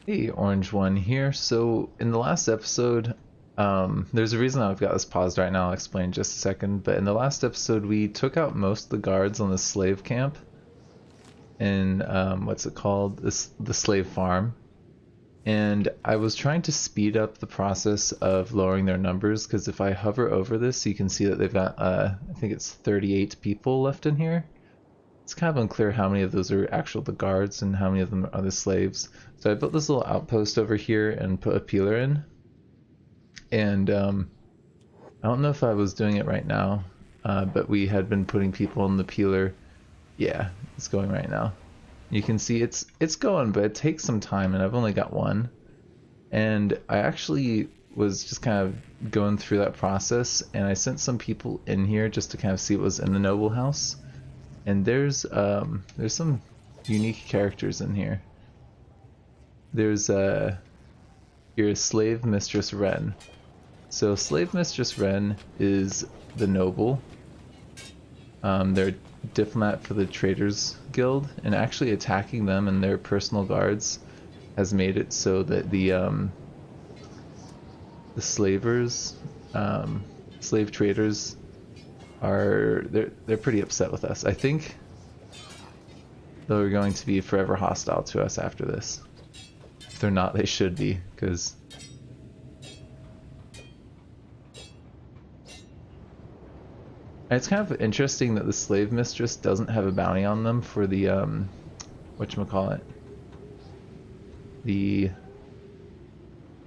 Hey, Orange One here. So, in the last episode, there's a reason I've got this paused right now. I'll explain in just a second. But in the last episode, we took out most of the guards on the slave camp in, what's it called? The slave farm. And I was trying to speed up the process of lowering their numbers, because if I hover over this, you can see that they've got, I think it's 38 people left in here. It's kind of unclear how many of those are the guards and how many of them are the slaves. So I built this little outpost over here and put a peeler in. And I don't know if I was doing it right now, but we had been putting people in the peeler. Yeah, it's going right now. You can see it's going, but it takes some time, and I've only got one. And I actually was just kind of going through that process, and I sent some people in here just to kind of see what was in the noble house. And there's some unique characters in here. There's your slave Mistress Wren. So slave Mistress Wren is the noble. They're diplomat for the Traders Guild, and actually attacking them and their personal guards has made it so that the slavers, slave traders, they're pretty upset with us. I think they're going to be forever hostile to us after this. If they're not, they should be, because it's kind of interesting that the slave mistress doesn't have a bounty on them for the whatchamacallit, the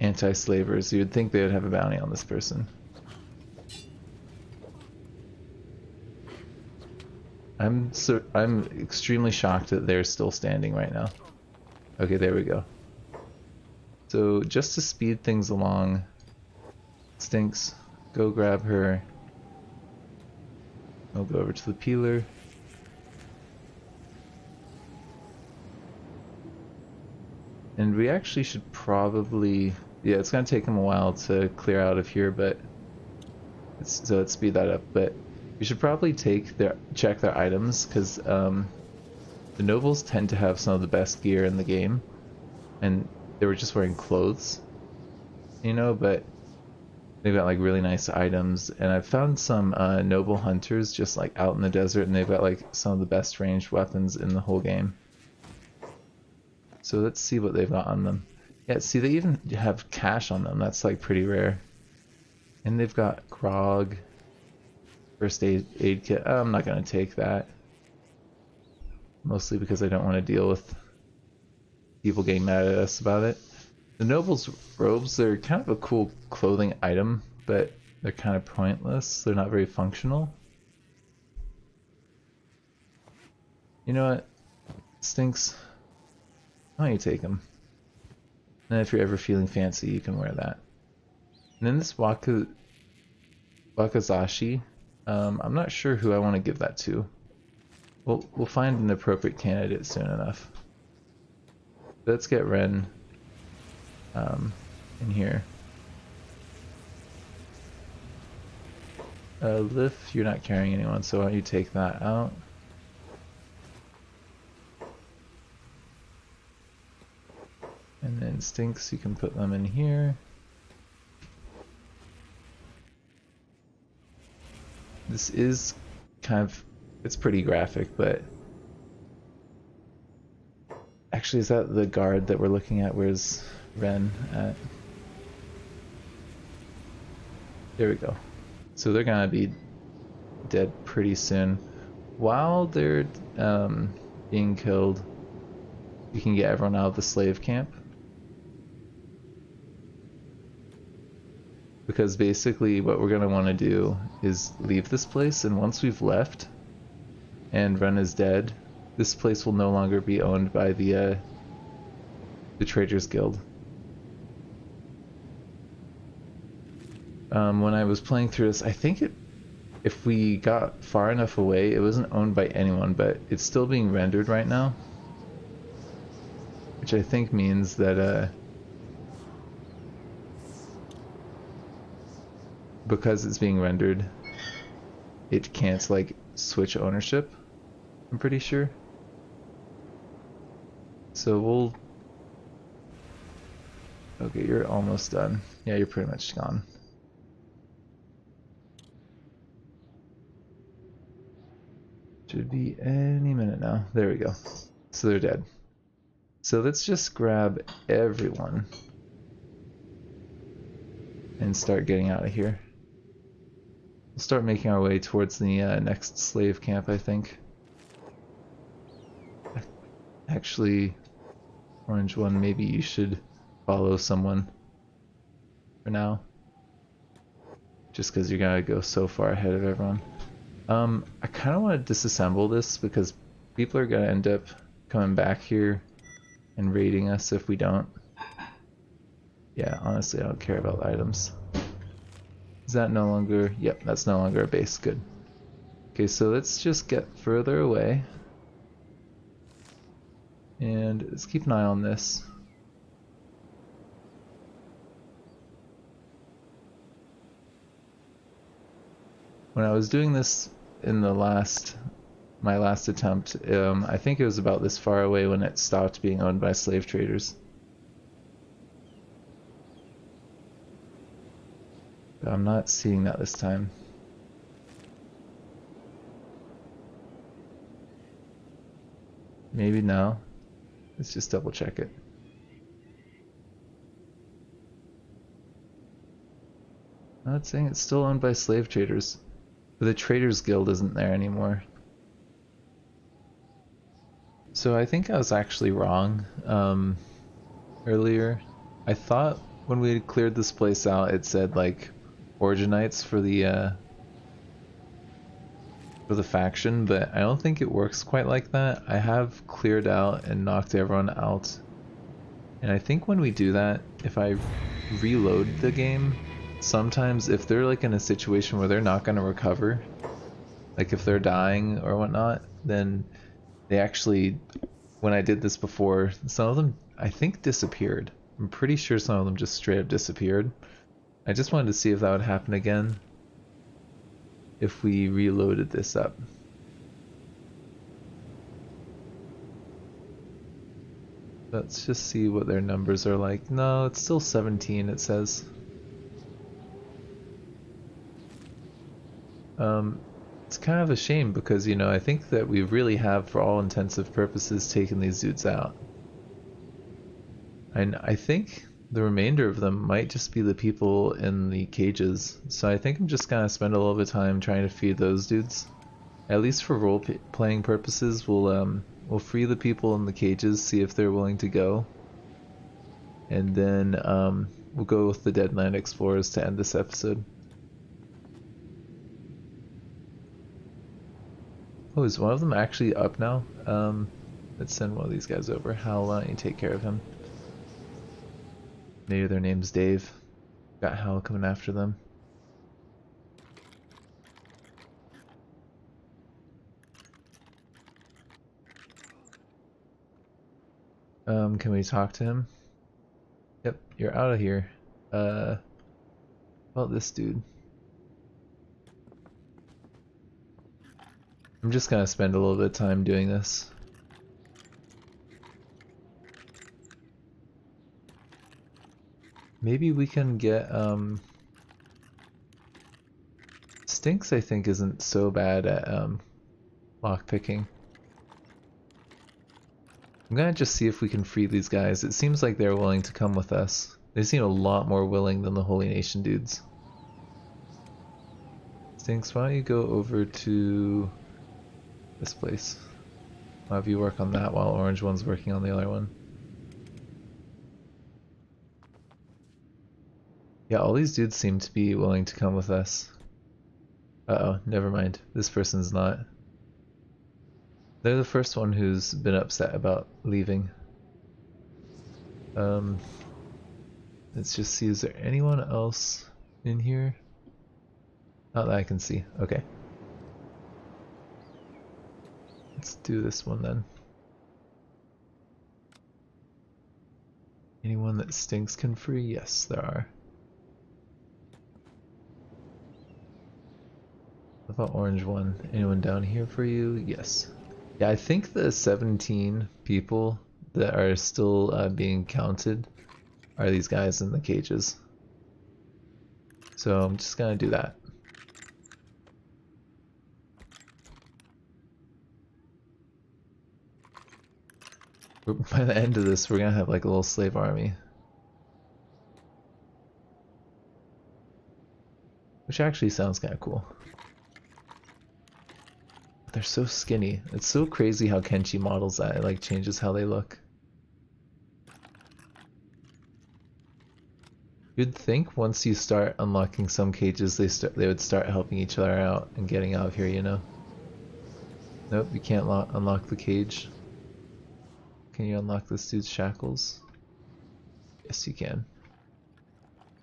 anti-slavers. You would think they would have a bounty on this person. I'm extremely shocked that they're still standing right now. Okay, there we go. So just to speed things along, Stinks, go grab her. I'll go over to the peeler. And we actually should probably, yeah, it's gonna take them a while to clear out of here, but so let's speed that up. But we should probably check their items, because the nobles tend to have some of the best gear in the game, and they were just wearing clothes, you know, but they've got like really nice items. And I've found some noble hunters just like out in the desert, and they've got like some of the best ranged weapons in the whole game. So let's see what they've got on them. Yeah, see, they even have cash on them. That's like pretty rare. And they've got grog, first aid kit. I'm not gonna take that, mostly because I don't want to deal with people getting mad at us about it. The nobles' robes, they're kind of a cool clothing item, but they're kind of pointless. They're not very functional. You know what? Stinks. Why don't you take them? And if you're ever feeling fancy, you can wear that. And then this Wakazashi, I'm not sure who I want to give that to. We'll find an appropriate candidate soon enough. Let's get Ren in here. Lif, you're not carrying anyone, so why don't you take that out? And then Stinks, you can put them in here. This is kind of, it's pretty graphic, but actually, is that the guard that we're looking at? Where's Ren at? There we go. So they're gonna be dead pretty soon. While they're being killed, we can get everyone out of the slave camp. Because basically what we're going to want to do is leave this place, and once we've left and Ren is dead, this place will no longer be owned by the Traders Guild. When I was playing through this, I think if we got far enough away, it wasn't owned by anyone, but it's still being rendered right now, which I think means that because it's being rendered, it can't like switch ownership, I'm pretty sure. So Okay, you're almost done. Yeah, you're pretty much gone. Should be any minute now. There we go. So they're dead. So let's just grab everyone and start getting out of here. We'll start making our way towards the next slave camp, I think. Actually, Orange One, maybe you should follow someone for now. Just because you're gonna go so far ahead of everyone. I kind of want to disassemble this because people are gonna end up coming back here and raiding us if we don't. Yeah, honestly, I don't care about items. Is that no longer... Yep, that's no longer a base. Good. Okay, so let's just get further away. And let's keep an eye on this. When I was doing this in the my last attempt, I think it was about this far away when it stopped being owned by slave traders. But I'm not seeing that this time. Maybe now. Let's just double check it. No, it's saying it's still owned by slave traders. But the Traders Guild isn't there anymore. So I think I was actually wrong earlier. I thought when we had cleared this place out it said like Originites for the faction, but I don't think it works quite like that. I have cleared out and knocked everyone out. And I think when we do that, if I reload the game, sometimes if they're like in a situation where they're not going to recover, like if they're dying or whatnot, then they actually, when I did this before, some of them I think disappeared. I'm pretty sure some of them just straight up disappeared. I just wanted to see if that would happen again if we reloaded this up. Let's just see what their numbers are like. No, it's still 17, it says. It's kind of a shame because, you know, I think that we really have, for all intensive purposes, taken these dudes out. And I think the remainder of them might just be the people in the cages. So I think I'm just gonna spend a little bit of time trying to feed those dudes. At least for role-playing purposes, we'll free the people in the cages, see if they're willing to go. And then we'll go with the Deadland Explorers to end this episode. Oh, is one of them actually up now? Let's send one of these guys over. Hal, why don't you take care of him? Maybe their name's Dave. Got Hal coming after them. Can we talk to him? Yep, you're out of here. Well, this dude. I'm just gonna spend a little bit of time doing this. Maybe we can get, Stinks I think isn't so bad at, lockpicking. I'm gonna just see if we can free these guys. It seems like they're willing to come with us. They seem a lot more willing than the Holy Nation dudes. Stinks, why don't you go over to this place? I'll have you work on that while Orange One's working on the other one. Yeah, all these dudes seem to be willing to come with us. Uh-oh, never mind. This person's not. They're the first one who's been upset about leaving. Let's just see, is there anyone else in here? Not that I can see. Okay. Let's do this one then. Anyone that Stinks can free? Yes, there are. What about Orange One? Anyone down here for you? Yes. Yeah, I think the 17 people that are still being counted are these guys in the cages. So I'm just gonna do that. By the end of this, we're gonna have like a little slave army. Which actually sounds kind of cool. They're so skinny. It's so crazy how Kenshi models that. It like changes how they look. You'd think once you start unlocking some cages, they would start helping each other out and getting out of here, you know? Nope, you can't unlock the cage. Can you unlock this dude's shackles? Yes, you can.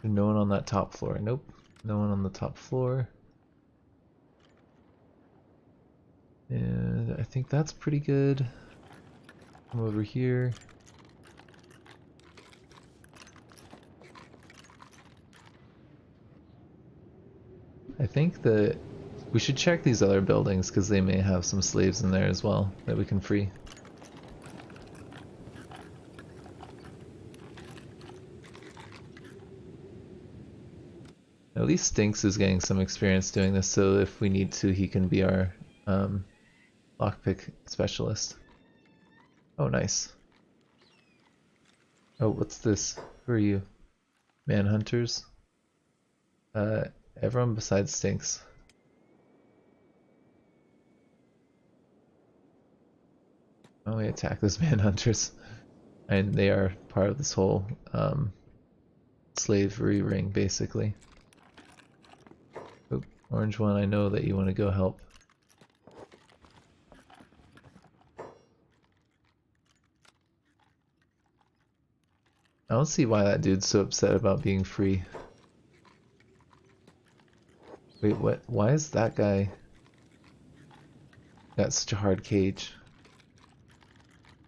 There's no one on that top floor. Nope, no one on the top floor. And I think that's pretty good. Come over here. I think that we should check these other buildings because they may have some slaves in there as well that we can free. At least Stinks is getting some experience doing this, so if we need to, he can be our lockpick specialist. Oh, nice. Oh, what's this? Who are you? Manhunters? Everyone besides Stinks. Oh, we attack those manhunters. And they are part of this whole slavery ring, basically. Oh, orange one, I know that you want to go help. I don't see why that dude's so upset about being free. Wait, what? Why is that guy got such a hard cage?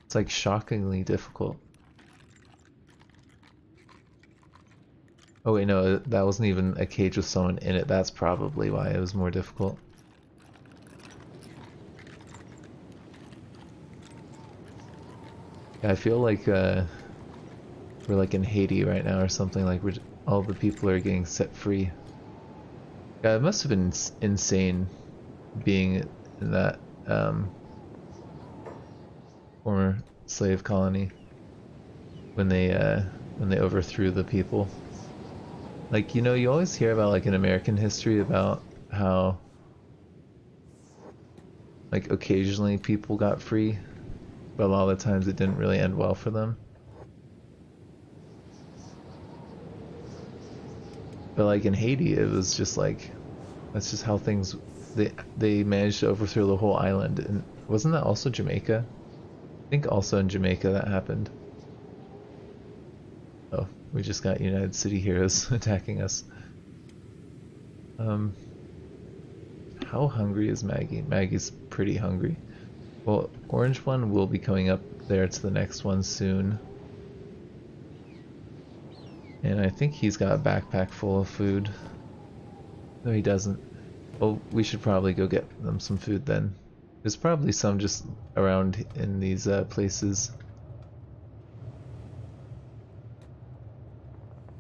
It's like shockingly difficult. Oh wait, no, that wasn't even a cage with someone in it. That's probably why it was more difficult. Yeah, I feel like we're like in Haiti right now or something. Like all the people are getting set free. Yeah, it must have been insane being in that former slave colony when they overthrew the people. Like, you know, you always hear about like in American history about how like occasionally people got free, but a lot of the times it didn't really end well for them. But like in Haiti, it was just like that's just how things they managed to overthrow the whole island. And wasn't that also Jamaica? I think also in Jamaica that happened. Oh, we just got United City heroes attacking us. How hungry is Maggie? Maggie's pretty hungry. Well, orange one will be coming up there to the next one soon. And I think he's got a backpack full of food. No, he doesn't. Well, we should probably go get them some food then. There's probably some just around in these places.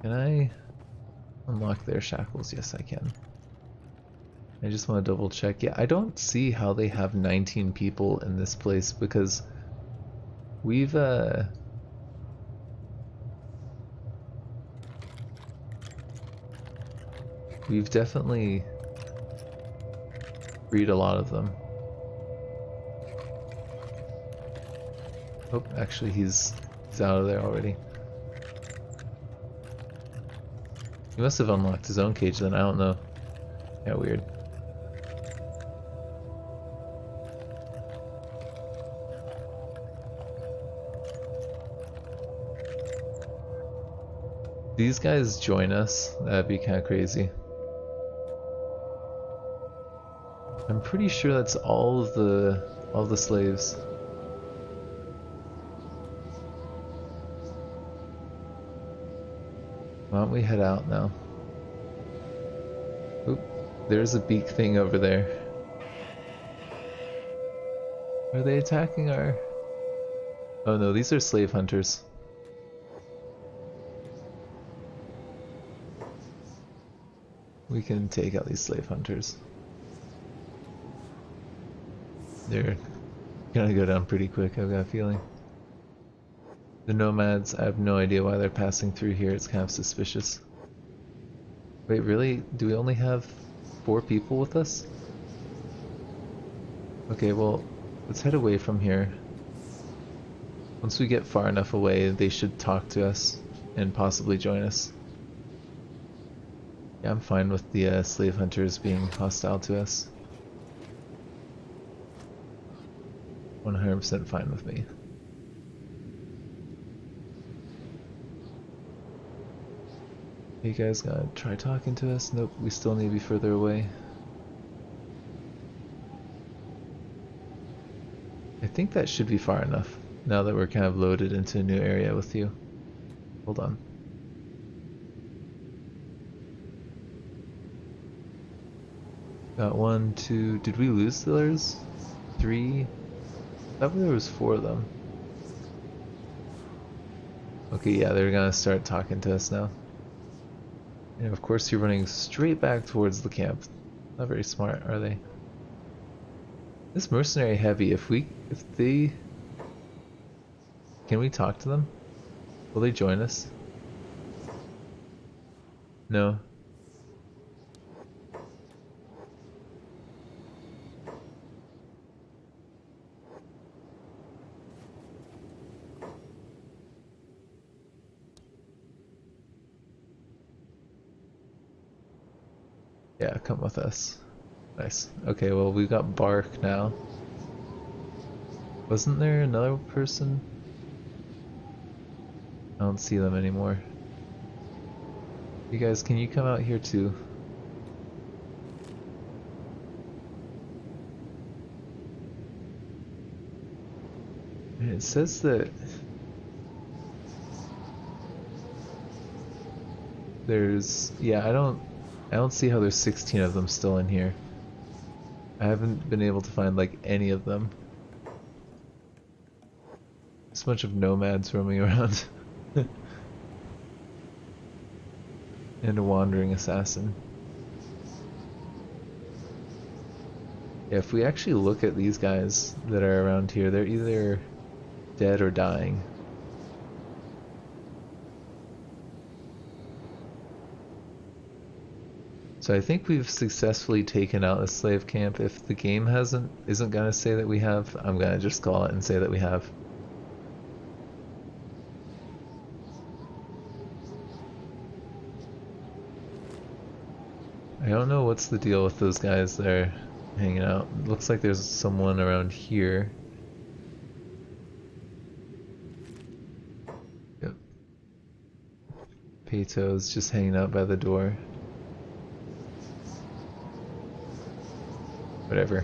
Can I unlock their shackles? Yes, I can. I just want to double check. Yeah, I don't see how they have 19 people in this place because we've definitely freed a lot of them. Oh, actually he's out of there already. He must have unlocked his own cage then, I don't know. Yeah, weird. These guys join us, that'd be kind of crazy. I'm pretty sure that's all of the slaves. Why don't we head out now? Oop, there's a beak thing over there. Are they attacking our... Oh no, these are slave hunters. We can take out these slave hunters. They're gonna go down pretty quick, I've got a feeling. The nomads, I have no idea why they're passing through here. It's kind of suspicious. Wait, really? Do we only have 4 people with us? Okay, well, let's head away from here. Once we get far enough away, they should talk to us and possibly join us. Yeah, I'm fine with the slave hunters being hostile to us. 100% fine with me. You guys gonna try talking to us? Nope, we still need to be further away. I think that should be far enough, now that we're kind of loaded into a new area with you. Hold on. Got 1, 2, did we lose theirs? 3? I thought there was 4 of them. Okay, yeah, they're gonna start talking to us now. And of course you're running straight back towards the camp. Not very smart, are they? This mercenary heavy, if they... Can we talk to them? Will they join us? No. Yeah, come with us. Nice. Okay, well we've got Bark now. Wasn't there another person? I don't see them anymore. You guys, can you come out here too? And it says that there's, yeah, I don't see how there's 16 of them still in here. I haven't been able to find like any of them. Just a bunch of nomads roaming around. And a wandering assassin. Yeah, if we actually look at these guys that are around here, they're either dead or dying. So I think we've successfully taken out a slave camp. If the game isn't gonna say that we have, I'm gonna just call it and say that we have. I don't know what's the deal with those guys that are hanging out. It looks like there's someone around here. Yep. Peto's just hanging out by the door. Whatever.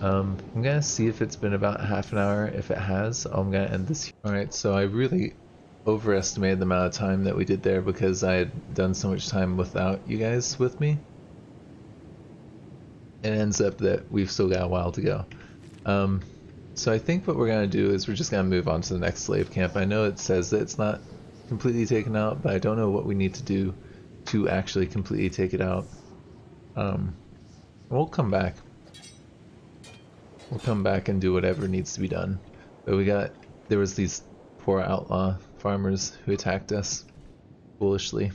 I'm gonna see if it's been about half an hour. If it has, I'm gonna end this. Alright, so I really overestimated the amount of time that we did there because I had done so much time without you guys with me. It ends up that we've still got a while to go. So I think what we're gonna do is we're just gonna move on to the next slave camp. I know it says that it's not completely taken out, but I don't know what we need to do to actually completely take it out. We'll come back. We'll come back and do whatever needs to be done. But there was these poor outlaw farmers who attacked us foolishly.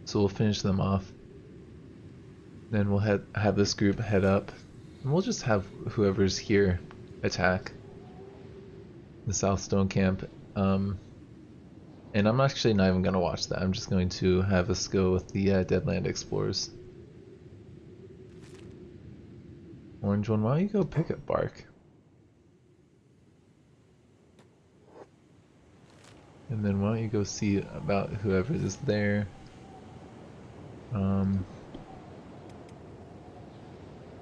So we'll finish them off. Then we'll have this group head up. And we'll just have whoever's here attack the South Stone Camp. And I'm actually not even going to watch that. I'm just going to have us go with the Deadland Explorers. Orange one, why don't you go pick up Bark? And then why don't you go see about whoever is there.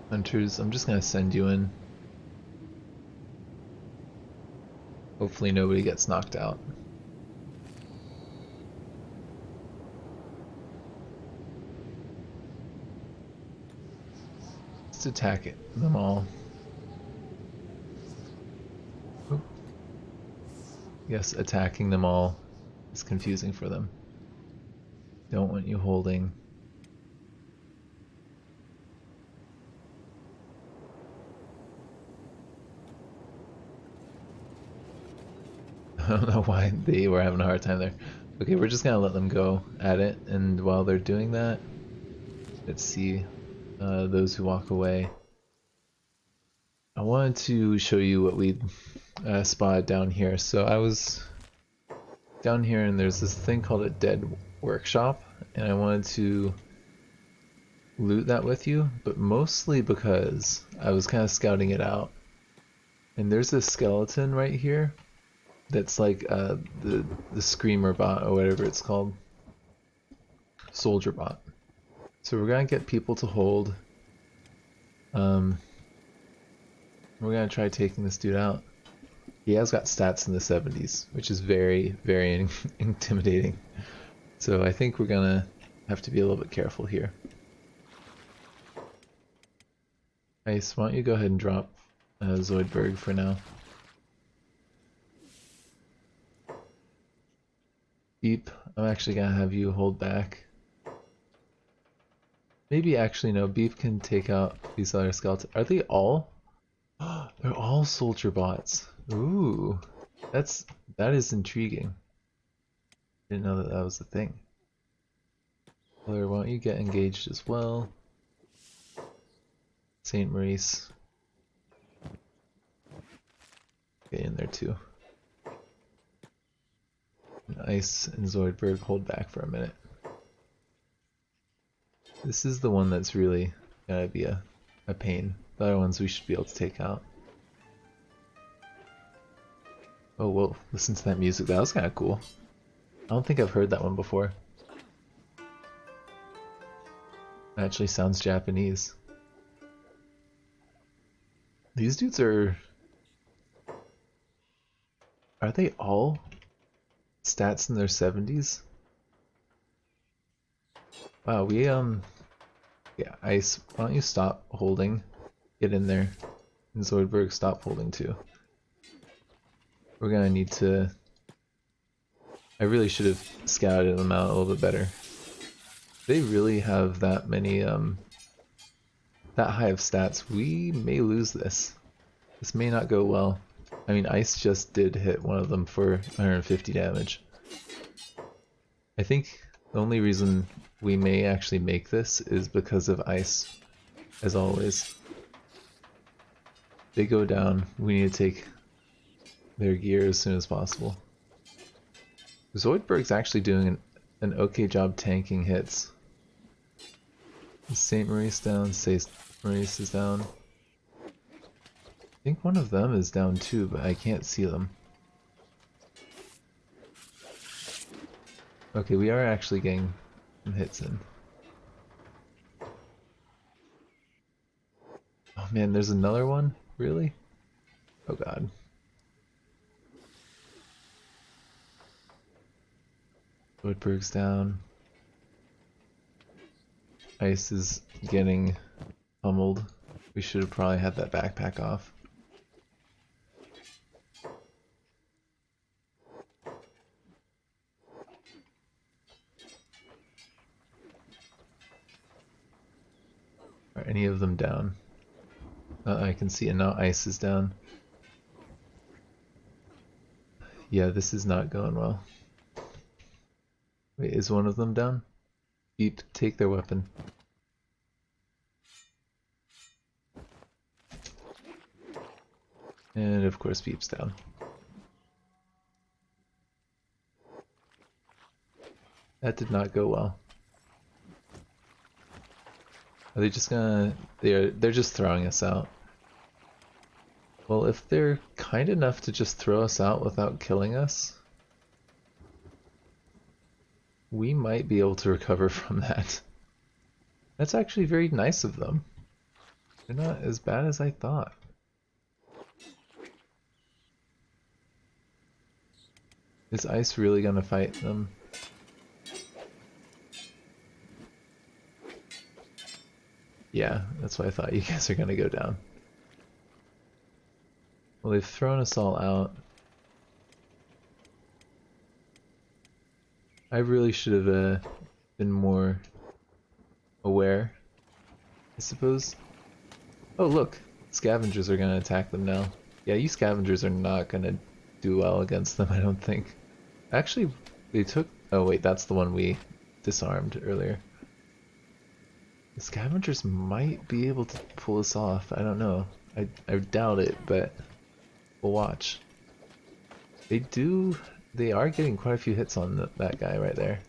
Hunters, I'm just gonna send you in. Hopefully nobody gets knocked out. Let's attack them all. Oop. Yes, attacking them all is confusing for them. Don't want you holding I don't know why they were having a hard time there. Okay, we're just gonna let them go at it, and while they're doing that, let's see those who walk away. I wanted to show you what we spotted down here. So I was down here and there's this thing called a dead workshop, and I wanted to loot that with you, but mostly because I was kind of scouting it out. And there's a skeleton right here that's like the screamer bot or whatever it's called. Soldierbot. So we're gonna get people to hold. We're gonna try taking this dude out. He has got stats in the 70s, which is very, very intimidating. So I think we're gonna have to be a little bit careful here. Ice, why don't you go ahead and drop Zoidberg for now. Beep, I'm actually gonna have you hold back. Maybe actually no, Beep can take out these other skeletons. Are they all? They're all soldier bots. Ooh, that is intriguing. Didn't know that was the thing. Blair, why don't you get engaged as well? Saint Maurice. Get in there too. And Ice and Zoidberg hold back for a minute. This is the one that's really gonna be a pain. The other ones we should be able to take out. Oh whoa, listen to that music, that was kinda cool. I don't think I've heard that one before. It actually sounds Japanese. These dudes are they all stats in their 70s? Wow, we yeah, Ice, why don't you stop holding? Get in there. And Zoidberg, stop holding too. We're gonna need to... I really should have scouted them out a little bit better. They really have that many, that high of stats. We may lose this. This may not go well. I mean, Ice just did hit one of them for 150 damage. I think the only reason we may actually make this is because of Ice, as always. They go down, we need to take their gear as soon as possible. Zoidberg's actually doing an okay job tanking hits. Saint Maurice down, Saint Maurice is down. I think one of them is down too, but I can't see them. Okay, we are actually getting some hits in. Oh man, there's another one? Really? Oh god. Woodberg's down. Ice is getting pummeled. We should have probably had that backpack off. Are any of them down? I can see, and now Ice is down. Yeah, this is not going well. Wait, is one of them down? Beep, take their weapon. And of course Beep's down. That did not go well. Are they just gonna... They're just throwing us out. Well, if they're kind enough to just throw us out without killing us, we might be able to recover from that. That's actually very nice of them. They're not as bad as I thought. Is Ice really gonna fight them? Yeah, that's what I thought. You guys are gonna go down. Well, they've thrown us all out. I really should have been more aware, I suppose. Oh look, scavengers are gonna attack them now. Yeah, you scavengers are not gonna do well against them, I don't think. Actually, they took... Oh wait, that's the one we disarmed earlier. The scavengers might be able to pull us off. I don't know. I doubt it, but we'll watch. They do... They are getting quite a few hits on that guy right there.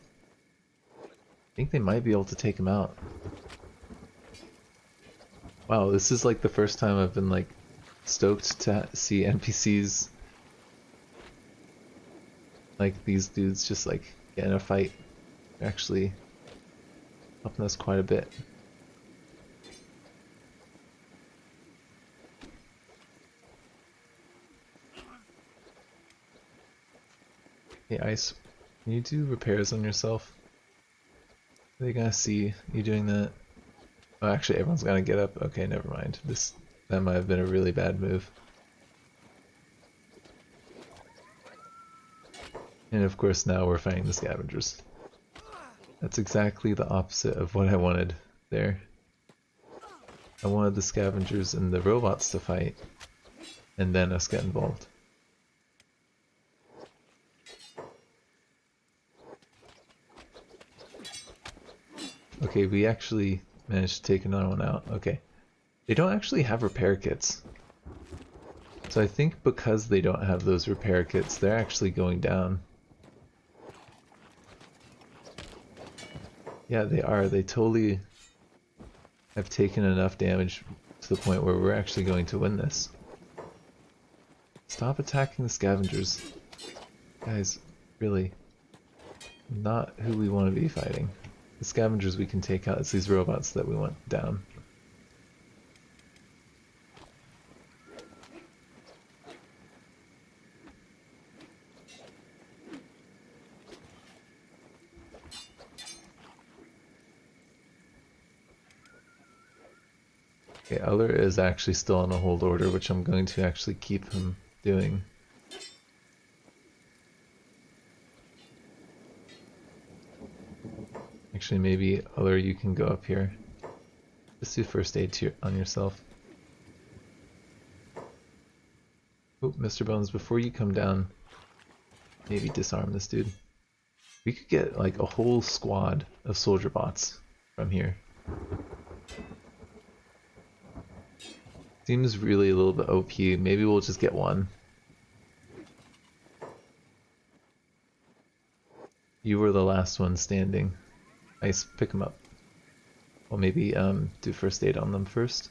I think they might be able to take him out. Wow, this is like the first time I've been like stoked to see NPCs like these dudes just like get in a fight. They're actually helping us quite a bit. Hey Ice, can you do repairs on yourself? Are they gonna see you doing that? Oh, actually everyone's gonna get up. Okay, never mind. That might have been a really bad move. And of course now we're fighting the scavengers. That's exactly the opposite of what I wanted there. I wanted the scavengers and the robots to fight, and then us get involved. Okay, we actually managed to take another one out. Okay. They don't actually have repair kits. So I think because they don't have those repair kits, they're actually going down. Yeah, they are. They totally have taken enough damage to the point where we're actually going to win this. Stop attacking the scavengers. Guys, really. Not who we want to be fighting. The scavengers we can take out, it's these robots that we want down. Okay, Eller is actually still on a hold order, which I'm going to actually keep him doing. Actually, maybe Eller, you can go up here. Just do first aid on yourself. Oh, Mr. Bones, before you come down, maybe disarm this dude. We could get like a whole squad of soldier bots from here. Seems really a little bit OP. Maybe we'll just get one. You were the last one standing. Nice, pick them up. Well, maybe do first aid on them first.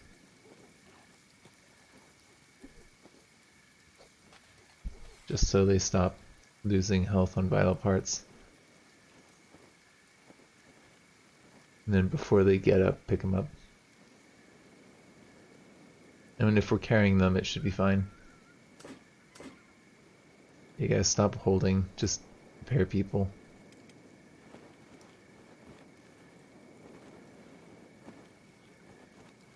Just so they stop losing health on vital parts. And then before they get up, pick them up. And if we're carrying them, it should be fine. You guys stop holding, just repair people.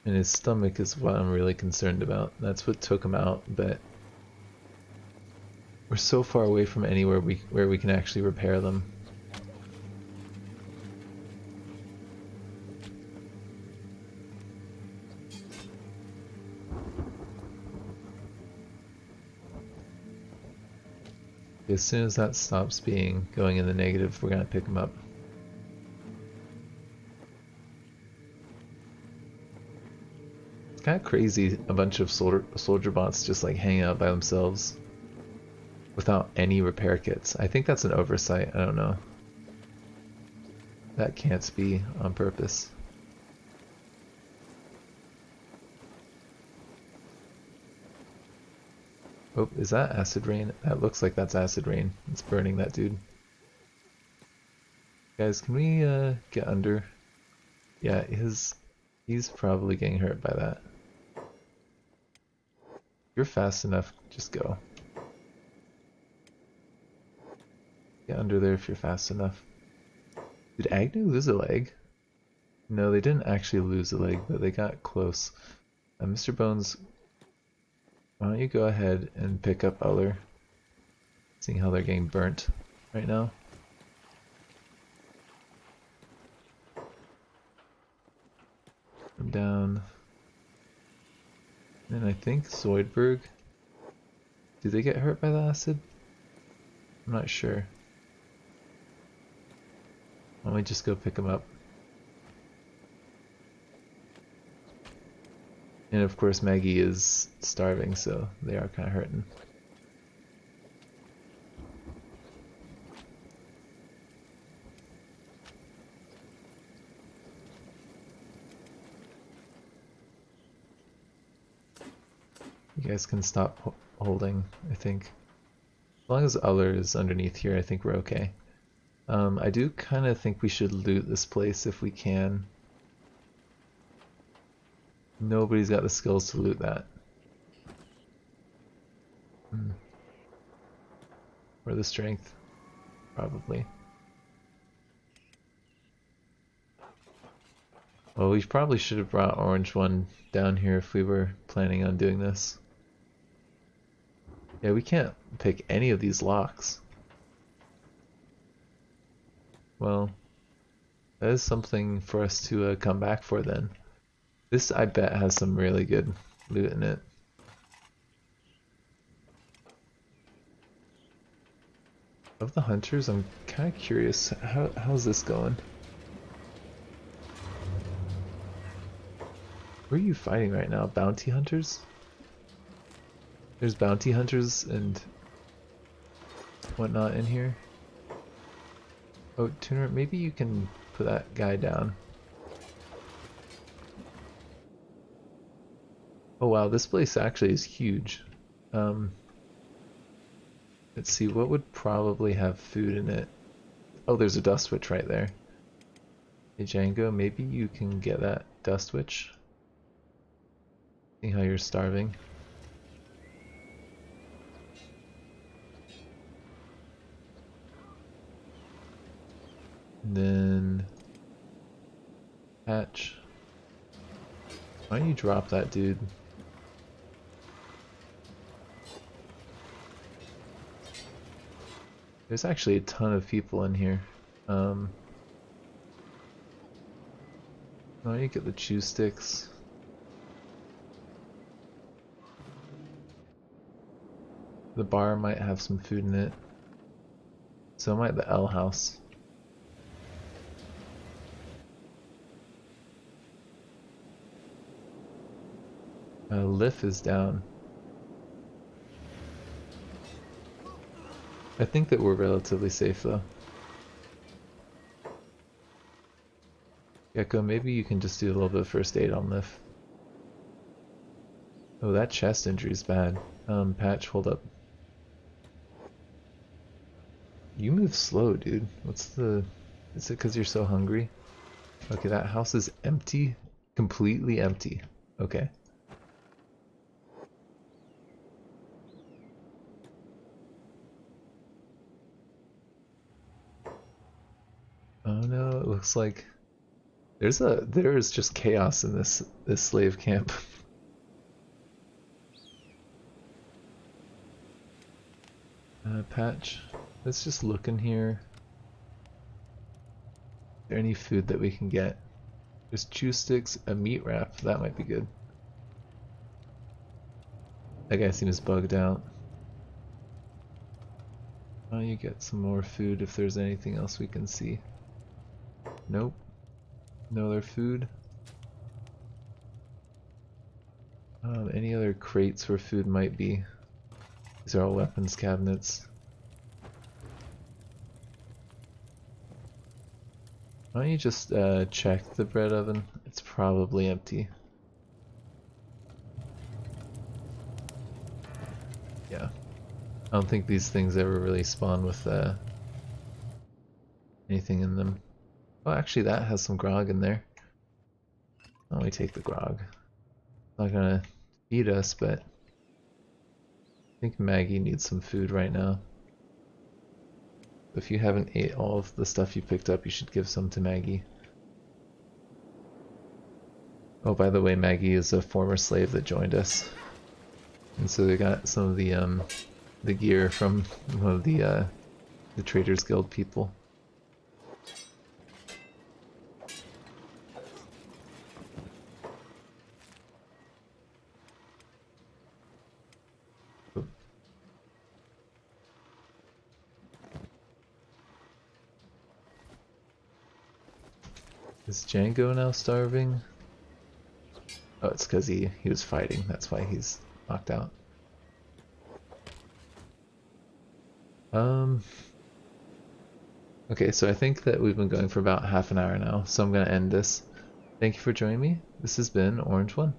And his stomach is what I'm really concerned about. That's what took him out, but we're so far away from anywhere where we can actually repair them. As soon as that stops going in the negative, we're gonna pick him up. It's kind of crazy, a bunch of soldier bots just like hanging out by themselves without any repair kits. I think that's an oversight, I don't know. That can't be on purpose. Oh, is that acid rain? That looks like that's acid rain. It's burning that dude. Guys, can we get under? Yeah, he's probably getting hurt by that. If you're fast enough, just go. Get under there if you're fast enough. Did Agnew lose a leg? No, they didn't actually lose a leg, but they got close. Mr. Bones, why don't you go ahead and pick up Uller? Seeing how they're getting burnt right now. Come down. And I think Zoidberg. Do they get hurt by the acid? I'm not sure. Why don't we just go pick them up? And of course Maggie is starving, so they are kind of hurting. You guys can stop holding, I think. As long as Uller is underneath here, I think we're okay. I do kind of think we should loot this place if we can. Nobody's got the skills to loot that. Or the strength, probably. Well, we probably should have brought Orange One down here if we were planning on doing this. Yeah, we can't pick any of these locks. Well, that is something for us to come back for then. This, I bet, has some really good loot in it. Of the hunters, I'm kind of curious. How's this going? Who are you fighting right now? Bounty hunters? There's bounty hunters and whatnot in here. Oh, Tuner, maybe you can put that guy down. Oh wow, this place actually is huge. Let's see, what would probably have food in it? Oh, there's a dust witch right there. Hey Django, maybe you can get that dust witch. See how you're starving. And then hatch. Why don't you drop that dude? There's actually a ton of people in here. Why don't you get the chew sticks? The bar might have some food in it. So might the L house. Lift is down. I think that we're relatively safe though. Gecko, maybe you can just do a little bit of first aid on Lift. Oh, that chest injury is bad. Patch, hold up. You move slow, dude. What's the... Is it because you're so hungry? Okay, that house is empty. Completely empty. Okay. Oh no, it looks like there's just chaos in this slave camp. Patch, let's just look in here. Is there any food that we can get? There's chew sticks, a meat wrap, that might be good. That guy seems bugged out. Why don't you get some more food if there's anything else we can see? Nope. No other food. Any other crates where food might be? These are all weapons cabinets. Why don't you just check the bread oven? It's probably empty. Yeah. I don't think these things ever really spawn with anything in them. Oh, actually that has some grog in there. Why don't we take the grog? Not gonna feed us, but I think Maggie needs some food right now. If you haven't ate all of the stuff you picked up, you should give some to Maggie. Oh, by the way, Maggie is a former slave that joined us. And so they got some of the gear from one of the Traders Guild people. Is Django now starving? Oh, it's because he was fighting. That's why he's knocked out. Okay, so I think that we've been going for about half an hour now, so I'm gonna end this. Thank you for joining me. This has been Orange One.